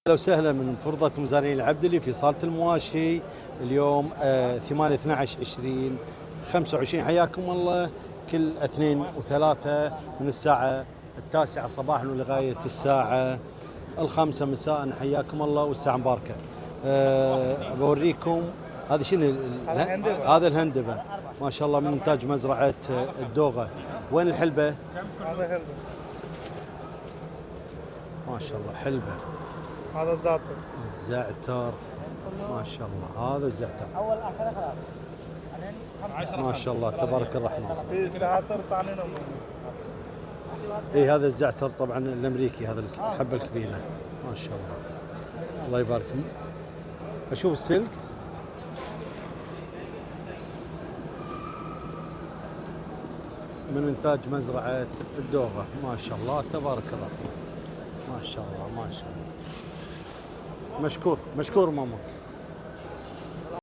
اهلا وسهلا من فرضة مزارعين العبدلي في صالة المواشي اليوم 8/12/20 25. حياكم الله كل اثنين وثلاثة من الساعة 9 صباحا ولغاية الساعة 5 مساء. حياكم الله والساعة مباركة. بوريكم هذا شنو هذا الهندبة ما شاء الله من إنتاج مزرعة الدوغة. وين الحلبة؟ هذا حلبة. ما شاء الله حلبة. هذا الزعتر. الزعتر ما شاء الله. هذا الزعتر اول 10 خلاص ما شاء الله تبارك الرحمن. في زعتر طعنين اي هذا الزعتر طبعا الامريكي، هذا الحبه الكبيره ما شاء الله. الله يبارك فيك. اشوف السلك من انتاج مزرعه الدوغه ما شاء الله تبارك الرحمن. ما شاء الله ما شاء الله. مشكور مشكور ماما.